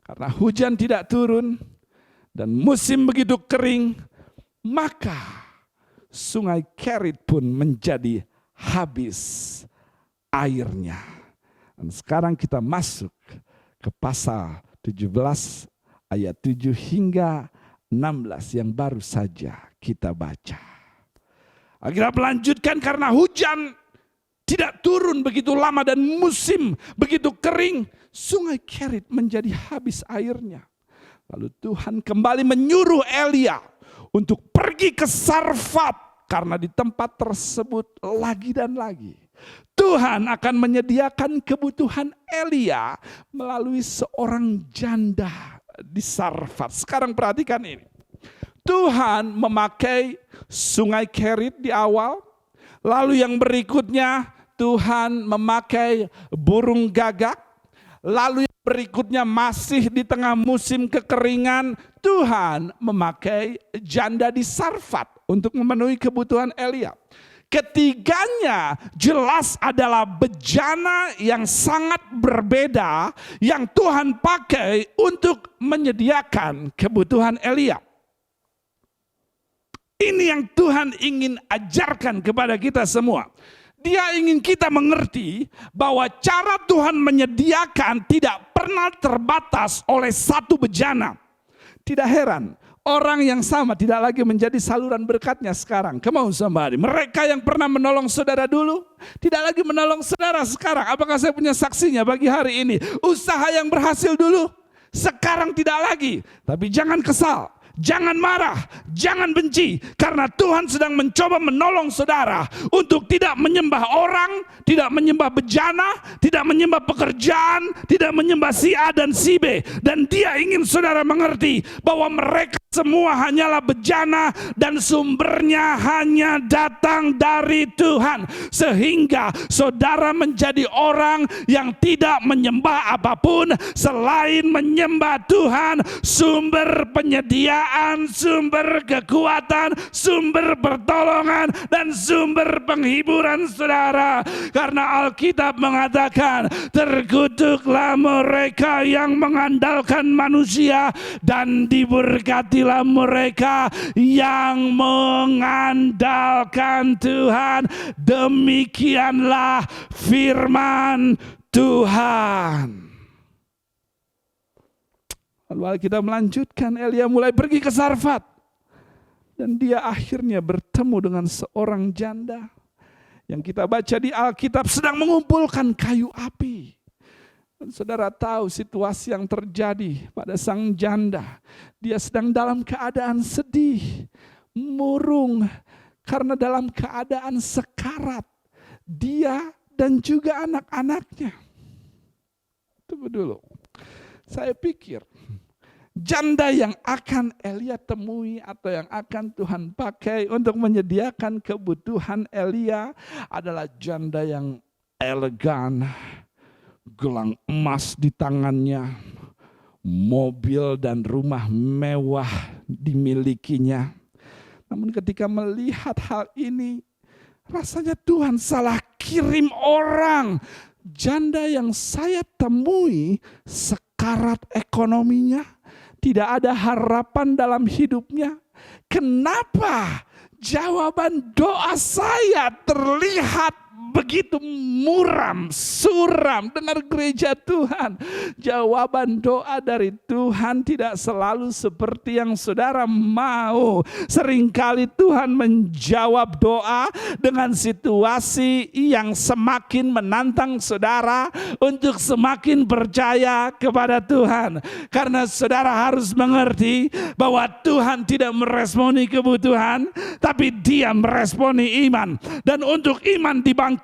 karena hujan tidak turun dan musim begitu kering, maka sungai Kerit pun menjadi habis airnya. Dan sekarang kita masuk ke pasal 17 ayat 7 hingga 16 yang baru saja kita baca. Alkitab melanjutkan, karena hujan tidak turun begitu lama dan musim begitu kering, sungai Kerit menjadi habis airnya. Lalu Tuhan kembali menyuruh Elia untuk pergi ke Sarfat, karena di tempat tersebut lagi dan lagi Tuhan akan menyediakan kebutuhan Elia melalui seorang janda di Sarfat. Sekarang perhatikan ini. Tuhan memakai sungai Kerit di awal, lalu yang berikutnya Tuhan memakai burung gagak, lalu yang berikutnya masih di tengah musim kekeringan, Tuhan memakai janda di Sarfat untuk memenuhi kebutuhan Elia. Ketiganya jelas adalah bejana yang sangat berbeda yang Tuhan pakai untuk menyediakan kebutuhan Elia. Ini yang Tuhan ingin ajarkan kepada kita semua. Dia ingin kita mengerti bahwa cara Tuhan menyediakan tidak pernah terbatas oleh satu bejana. Tidak heran, orang yang sama tidak lagi menjadi saluran berkatnya sekarang. Come on somebody. Mereka yang pernah menolong saudara dulu, tidak lagi menolong saudara sekarang. Apakah saya punya saksinya bagi hari ini? Usaha yang berhasil dulu, sekarang tidak lagi. Tapi jangan kesal. Jangan marah, jangan benci, karena Tuhan sedang mencoba menolong saudara untuk tidak menyembah orang, tidak menyembah bejana, tidak menyembah pekerjaan, tidak menyembah si A dan si B. Dan Dia ingin saudara mengerti bahwa mereka semua hanyalah bejana dan sumbernya hanya datang dari Tuhan. Sehingga saudara menjadi orang yang tidak menyembah apapun selain menyembah Tuhan, sumber penyediaan, sumber kekuatan, sumber pertolongan, dan sumber penghiburan saudara. Karena Alkitab mengatakan, terkutuklah mereka yang mengandalkan manusia, dan diberkatilah mereka yang mengandalkan Tuhan. Demikianlah firman Tuhan. Lalu kita melanjutkan, Elia mulai pergi ke Sarfat. Dan dia akhirnya bertemu dengan seorang janda yang kita baca di Alkitab sedang mengumpulkan kayu api. Dan saudara tahu situasi yang terjadi pada sang janda. Dia sedang dalam keadaan sedih, murung, karena dalam keadaan sekarat. Dia dan juga anak-anaknya. Tunggu dulu. Saya pikir janda yang akan Elia temui atau yang akan Tuhan pakai untuk menyediakan kebutuhan Elia adalah janda yang elegan, gelang emas di tangannya, mobil dan rumah mewah dimilikinya. Namun ketika melihat hal ini, rasanya Tuhan salah kirim orang. Janda yang saya temui sekarat ekonominya, tidak ada harapan dalam hidupnya. Kenapa jawaban doa saya terlihat begitu muram, suram? Dengar gereja Tuhan, jawaban doa dari Tuhan tidak selalu seperti yang saudara mau. Seringkali Tuhan menjawab doa dengan situasi yang semakin menantang saudara untuk semakin percaya kepada Tuhan. Karena saudara harus mengerti bahwa Tuhan tidak meresponi kebutuhan, tapi Dia meresponi iman. Dan untuk iman dibangkitkan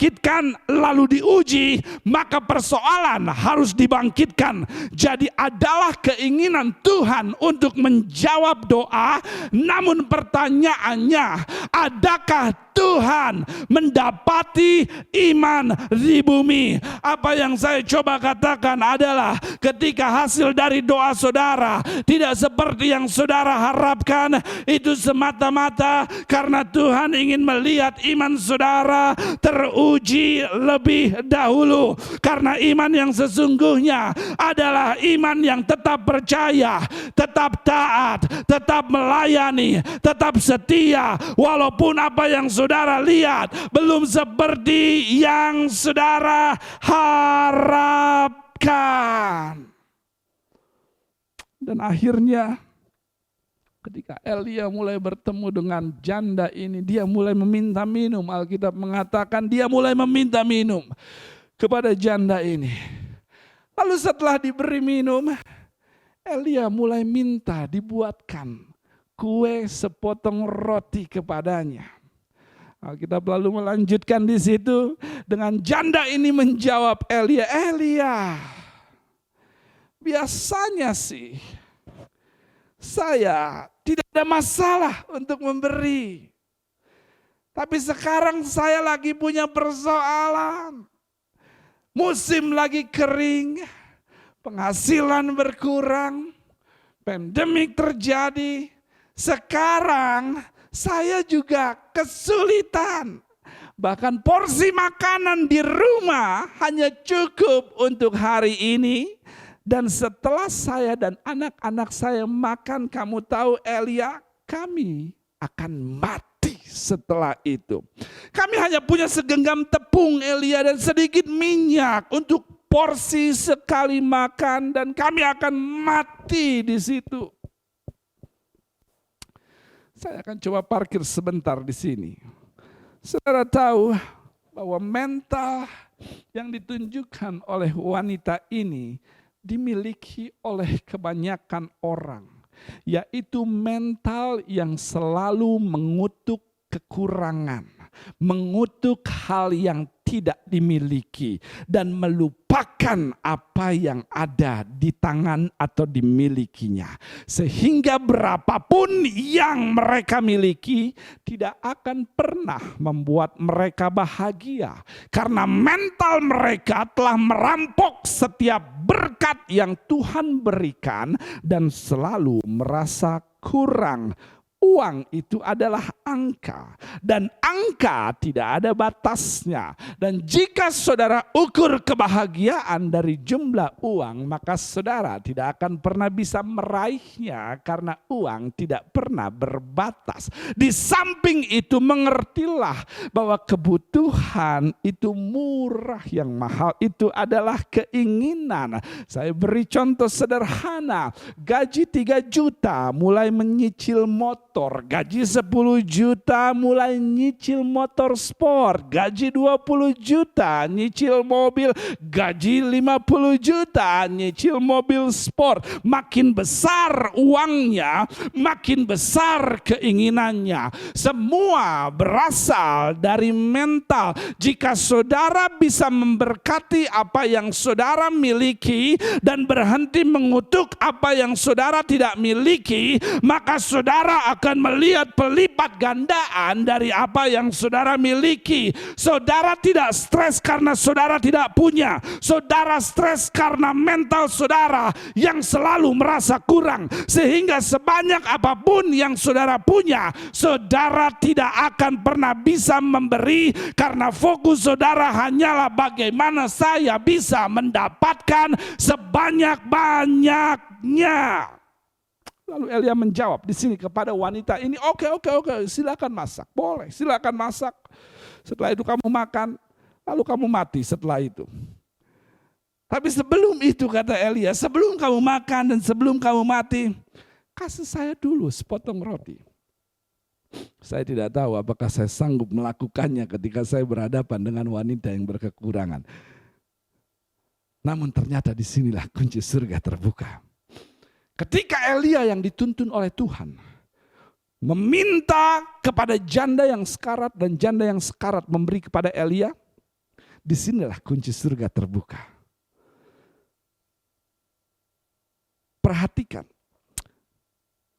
lalu diuji, maka persoalan harus dibangkitkan. Jadi adalah keinginan Tuhan untuk menjawab doa, namun pertanyaannya, adakah Tuhan mendapati iman di bumi? Apa yang saya coba katakan adalah ketika hasil dari doa saudara tidak seperti yang saudara harapkan, itu semata-mata karena Tuhan ingin melihat iman saudara teruji lebih dahulu. Karena iman yang sesungguhnya adalah iman yang tetap percaya, tetap taat, tetap melayani, tetap setia, walaupun apa yang saudara lihat belum seperti yang saudara harapkan. Dan akhirnya ketika Elia mulai bertemu dengan janda ini, dia mulai meminta minum. Alkitab mengatakan dia mulai meminta minum kepada janda ini. Lalu setelah diberi minum, Elia mulai minta dibuatkan kue sepotong roti kepadanya. Alkitab lalu melanjutkan di situ dengan janda ini menjawab Elia, "Elia, biasanya sih saya tidak ada masalah untuk memberi. Tapi sekarang saya lagi punya persoalan. Musim lagi kering, penghasilan berkurang, pandemik terjadi. Sekarang saya juga kesulitan. Bahkan porsi makanan di rumah hanya cukup untuk hari ini. Dan setelah saya dan anak-anak saya makan, kamu tahu Elia, kami akan mati setelah itu. Kami hanya punya segenggam tepung Elia dan sedikit minyak untuk porsi sekali makan, dan kami akan mati di situ." Saya akan coba parkir sebentar di sini. Saudara tahu bahwa mental yang ditunjukkan oleh wanita ini dimiliki oleh kebanyakan orang, yaitu mental yang selalu mengutuk kekurangan, mengutuk hal yang tidak dimiliki, dan melupakan apa yang ada di tangan atau dimilikinya. Sehingga berapapun yang mereka miliki tidak akan pernah membuat mereka bahagia. Karena mental mereka telah merampok setiap berkat yang Tuhan berikan dan selalu merasa kurang. Uang itu adalah angka, dan angka tidak ada batasnya. Dan jika saudara ukur kebahagiaan dari jumlah uang, maka saudara tidak akan pernah bisa meraihnya, karena uang tidak pernah berbatas. Di samping itu, mengertilah bahwa kebutuhan itu murah, yang mahal itu adalah keinginan. Saya beri contoh sederhana, gaji 3 juta mulai menyicil motor motor, gaji 10 juta mulai nyicil motor sport, gaji 20 juta nyicil mobil, gaji 50 juta nyicil mobil sport. Makin besar uangnya, makin besar keinginannya. Semua berasal dari mental. Jika saudara bisa memberkati apa yang saudara miliki dan berhenti mengutuk apa yang saudara tidak miliki, maka saudara akan melihat pelipat gandaan dari apa yang saudara miliki. Saudara tidak stres karena saudara tidak punya. Saudara stres karena mental saudara yang selalu merasa kurang. Sehingga sebanyak apapun yang saudara punya, saudara tidak akan pernah bisa memberi karena fokus saudara hanyalah bagaimana saya bisa mendapatkan sebanyak-banyaknya. Lalu Elia menjawab di sini kepada wanita ini, oke, silakan masak, boleh, silakan masak. Setelah itu kamu makan, lalu kamu mati setelah itu. Tapi sebelum itu kata Elia, sebelum kamu makan dan sebelum kamu mati, kasih saya dulu sepotong roti. Saya tidak tahu apakah saya sanggup melakukannya ketika saya berhadapan dengan wanita yang berkekurangan. Namun ternyata disinilah kunci surga terbuka. Ketika Elia yang dituntun oleh Tuhan meminta kepada janda yang sekarat dan janda yang sekarat memberi kepada Elia, disinilah kunci surga terbuka. Perhatikan,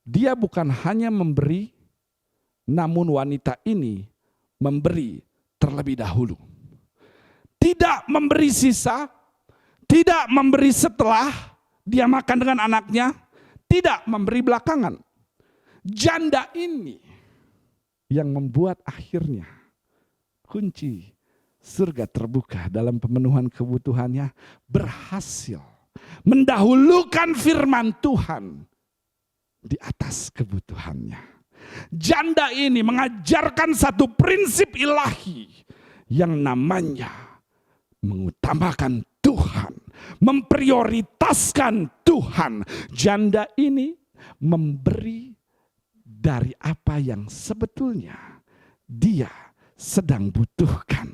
dia bukan hanya memberi, namun wanita ini memberi terlebih dahulu. Tidak memberi sisa, tidak memberi setelah dia makan dengan anaknya, tidak memberi belakangan. Janda ini yang membuat akhirnya kunci surga terbuka dalam pemenuhan kebutuhannya berhasil mendahulukan firman Tuhan di atas kebutuhannya. Janda ini mengajarkan satu prinsip ilahi yang namanya mengutamakan Tuhan, memprioritaskan Tuhan. Janda ini memberi dari apa yang sebetulnya dia sedang butuhkan.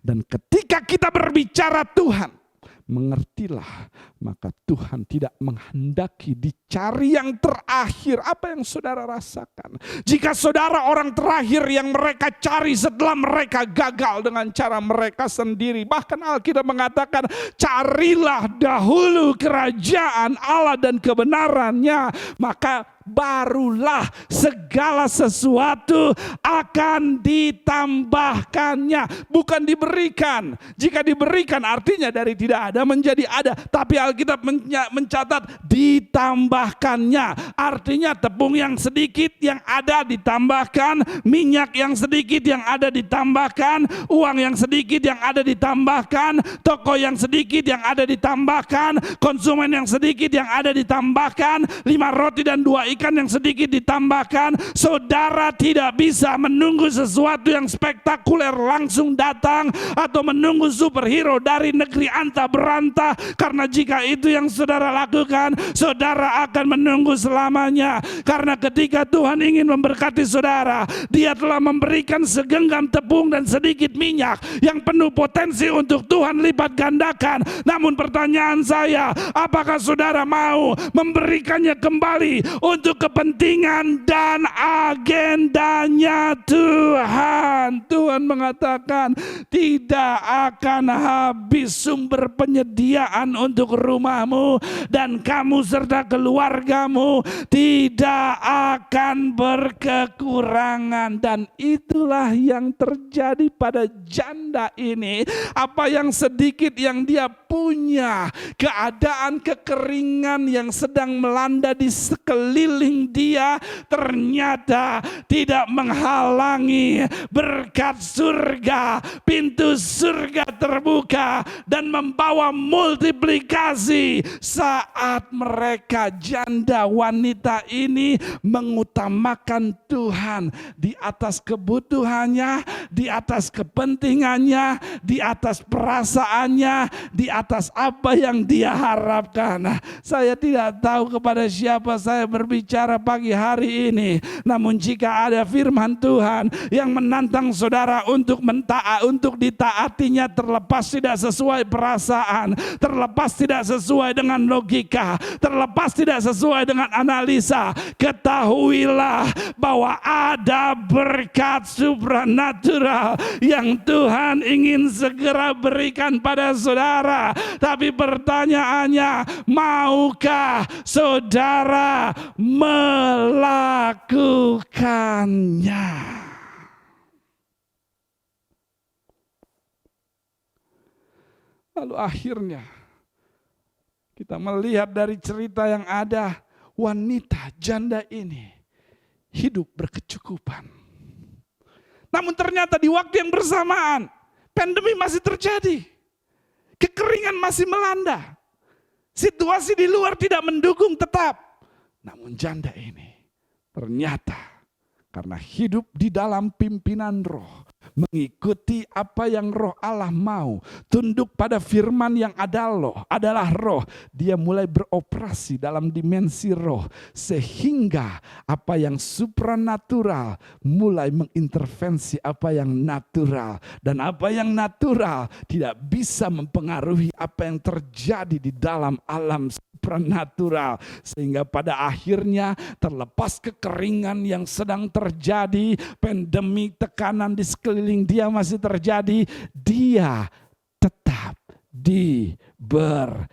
Dan ketika kita berbicara Tuhan, mengertilah, maka Tuhan tidak menghendaki dicari yang terakhir. Apa yang saudara rasakan? Jika saudara orang terakhir yang mereka cari setelah mereka gagal dengan cara mereka sendiri. Bahkan Alkitab mengatakan, carilah dahulu kerajaan Allah dan kebenarannya, maka barulah segala sesuatu akan ditambahkannya, bukan diberikan. Jika diberikan artinya dari tidak ada menjadi ada, tapi Alkitab mencatat ditambahkannya. Artinya tepung yang sedikit yang ada ditambahkan, minyak yang sedikit yang ada ditambahkan, uang yang sedikit yang ada ditambahkan, toko yang sedikit yang ada ditambahkan, konsumen yang sedikit yang ada ditambahkan, 5 roti dan 2 ikan yang sedikit ditambahkan. Saudara tidak bisa menunggu sesuatu yang spektakuler langsung datang atau menunggu superhero dari negeri anta berantah, karena jika itu yang saudara lakukan, saudara akan menunggu selamanya. Karena ketika Tuhan ingin memberkati saudara, Dia telah memberikan segenggam tepung dan sedikit minyak yang penuh potensi untuk Tuhan lipat gandakan. Namun pertanyaan saya, apakah saudara mau memberikannya kembali untuk kepentingan dan agendanya Tuhan? Tuhan mengatakan tidak akan habis sumber penyediaan untuk rumahmu, dan kamu serta keluargamu tidak akan berkekurangan. Dan itulah yang terjadi pada janda ini. Apa yang sedikit yang dia punya, keadaan kekeringan yang sedang melanda di sekeliling dia, ternyata tidak menghalangi berkat surga, pintu surga terbuka dan membawa multiplikasi saat mereka janda wanita ini mengutamakan Tuhan di atas kebutuhannya, di atas kepentingannya, di atas perasaannya, di atas apa yang dia harapkan. Saya tidak tahu kepada siapa saya berbicara berbicara pagi hari ini. Namun jika ada firman Tuhan yang menantang saudara untuk ditaatinya, terlepas tidak sesuai perasaan, terlepas tidak sesuai dengan logika, terlepas tidak sesuai dengan analisa, ketahuilah bahwa ada berkat supranatural yang Tuhan ingin segera berikan pada saudara. Tapi pertanyaannya, maukah saudara melakukannya? Lalu akhirnya kita melihat dari cerita yang ada, wanita janda ini hidup berkecukupan. Namun ternyata di waktu yang bersamaan, pandemi masih terjadi. Kekeringan masih melanda. Situasi di luar tidak mendukung tetap. Namun janda ini ternyata karena hidup di dalam pimpinan roh, mengikuti apa yang roh Allah mau, tunduk pada firman yang adalah roh, dia mulai beroperasi dalam dimensi roh, sehingga apa yang supranatural mulai mengintervensi apa yang natural, dan apa yang natural tidak bisa mempengaruhi apa yang terjadi di dalam alam supranatural, sehingga pada akhirnya terlepas kekeringan yang sedang terjadi, pandemi, tekanan di sekeliling dia masih terjadi, dia tetap diberkati.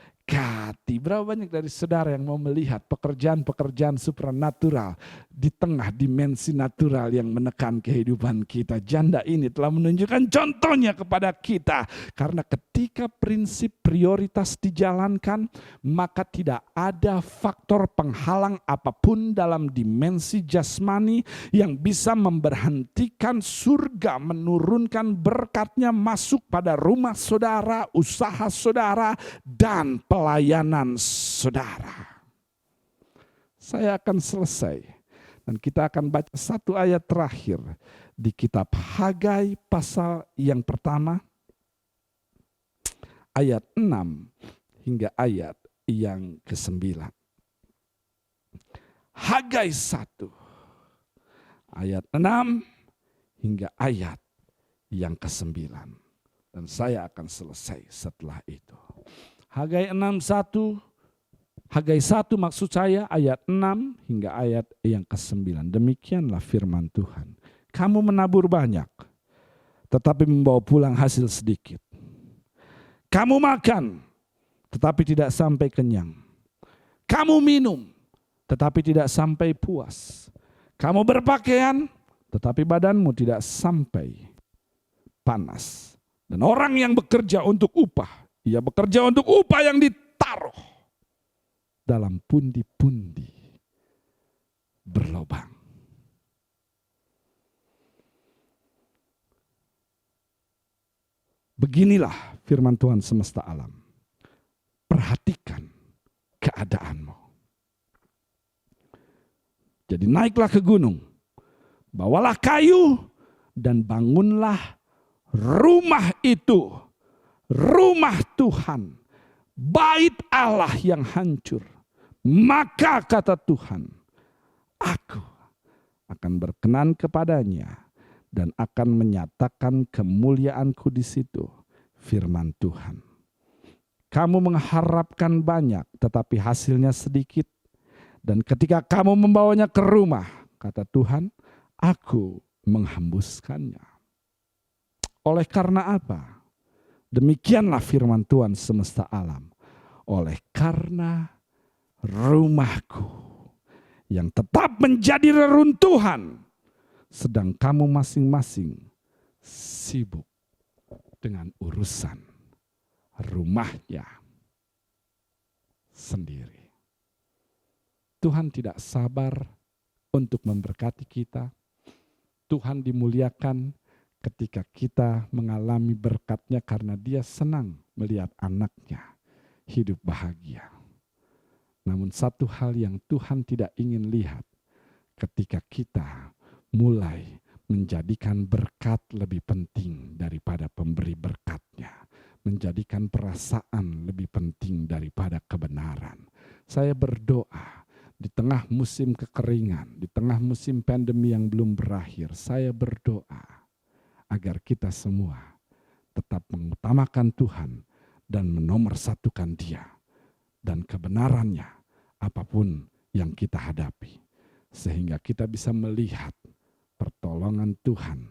Berapa banyak dari saudara yang mau melihat pekerjaan-pekerjaan supranatural di tengah dimensi natural yang menekan kehidupan kita? Janda ini telah menunjukkan contohnya kepada kita. Karena ketika prinsip prioritas dijalankan, maka tidak ada faktor penghalang apapun dalam dimensi jasmani yang bisa memberhentikan surga menurunkan berkatnya masuk pada rumah saudara, usaha saudara, dan pelayanan saudara. Saya akan selesai dan kita akan baca satu ayat terakhir di kitab Hagai pasal yang pertama, ayat 6 hingga ayat yang ke-9. Hagai 1 ayat 6 hingga ayat yang ke-9. Dan saya akan selesai setelah itu. Hagai 6:1, Hagai 1 maksud saya ayat 6 hingga ayat yang ke-9. Demikianlah firman Tuhan. Kamu menabur banyak, tetapi membawa pulang hasil sedikit. Kamu makan, tetapi tidak sampai kenyang. Kamu minum, tetapi tidak sampai puas. Kamu berpakaian, tetapi badanmu tidak sampai panas. Dan orang yang bekerja untuk upah, ia bekerja untuk upah yang ditaruh dalam pundi-pundi berlobang. Beginilah firman Tuhan semesta alam. Perhatikan keadaanmu. Jadi naiklah ke gunung, bawalah kayu dan bangunlah rumah itu. Rumah Tuhan, bait Allah yang hancur. Maka kata Tuhan, aku akan berkenan kepadanya dan akan menyatakan kemuliaanku di situ. Firman Tuhan. Kamu mengharapkan banyak tetapi hasilnya sedikit. Dan ketika kamu membawanya ke rumah, kata Tuhan, aku menghembuskannya. Oleh karena apa? Demikianlah firman Tuhan semesta alam. Oleh karena rumahku yang tetap menjadi reruntuhan, sedang kamu masing-masing sibuk dengan urusan rumahnya sendiri. Tuhan tidak sabar untuk memberkati kita. Tuhan dimuliakan ketika kita mengalami berkatnya karena dia senang melihat anaknya hidup bahagia. Namun satu hal yang Tuhan tidak ingin lihat ketika kita mulai menjadikan berkat lebih penting daripada pemberi berkatnya. Menjadikan perasaan lebih penting daripada kebenaran. Saya berdoa Di tengah musim kekeringan, di tengah musim pandemi yang belum berakhir, saya berdoa agar kita semua tetap mengutamakan Tuhan dan menomorsatukan Dia dan kebenarannya apapun yang kita hadapi. Sehingga kita bisa melihat pertolongan Tuhan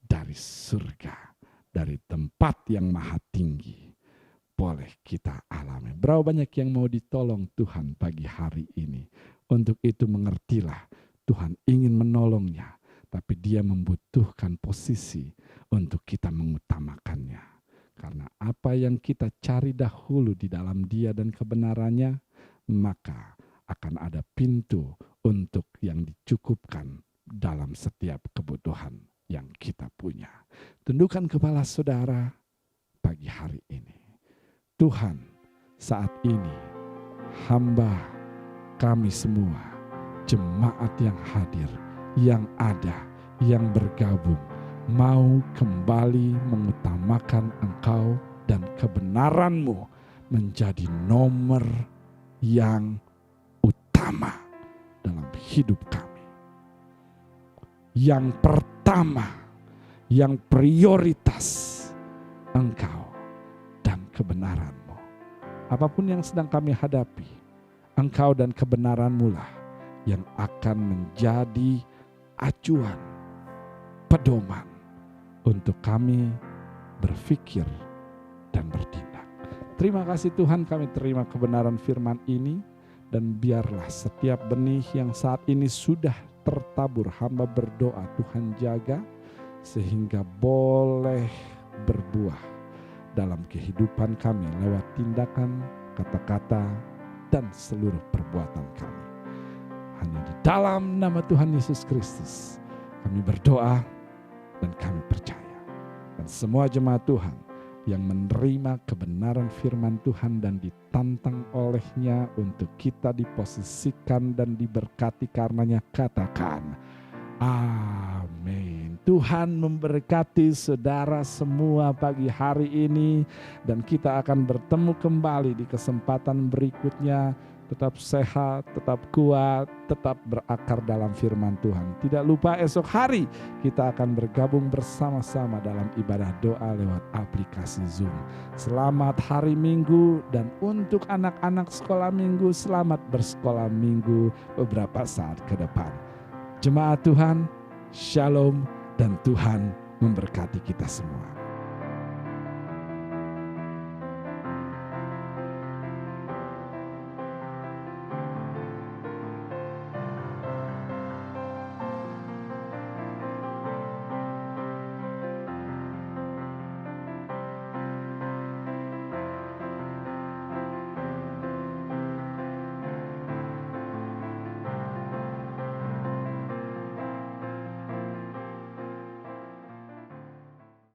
dari surga, dari tempat yang maha tinggi. Boleh kita alami. Berapa banyak yang mau ditolong Tuhan pagi hari ini. Untuk itu mengertilah Tuhan ingin menolongnya. Tapi dia membutuhkan posisi untuk kita mengutamakannya. Karena apa yang kita cari dahulu di dalam dia dan kebenarannya, maka akan ada pintu untuk yang dicukupkan dalam setiap kebutuhan yang kita punya. Tundukkan kepala saudara pagi hari ini. Tuhan, saat ini hamba kami semua, jemaat yang hadir, yang ada, yang bergabung, mau kembali mengutamakan Engkau dan kebenaran-Mu menjadi nomor yang utama dalam hidup kami. Yang pertama, yang prioritas Engkau dan kebenaran-Mu. Apapun yang sedang kami hadapi, Engkau dan kebenaran-Mu lah yang akan menjadi acuan, pedoman untuk kami berpikir dan bertindak. Terima kasih Tuhan, kami terima kebenaran firman ini, dan biarlah setiap benih yang saat ini sudah tertabur, hamba berdoa Tuhan jaga sehingga boleh berbuah dalam kehidupan kami lewat tindakan, kata-kata, dan seluruh perbuatan kami. Hanya di dalam nama Tuhan Yesus Kristus kami berdoa dan kami percaya. Dan semua jemaat Tuhan yang menerima kebenaran firman Tuhan dan ditantang olehnya untuk kita diposisikan dan diberkati karenanya, katakan amin. Tuhan memberkati saudara semua pagi hari ini, dan kita akan bertemu kembali di kesempatan berikutnya. Tetap sehat, tetap kuat, tetap berakar dalam firman Tuhan. Tidak lupa esok hari kita akan bergabung bersama-sama dalam ibadah doa lewat aplikasi Zoom. Selamat hari Minggu, dan untuk anak-anak sekolah Minggu, selamat bersekolah Minggu beberapa saat ke depan. Jemaat Tuhan, shalom, dan Tuhan memberkati kita semua.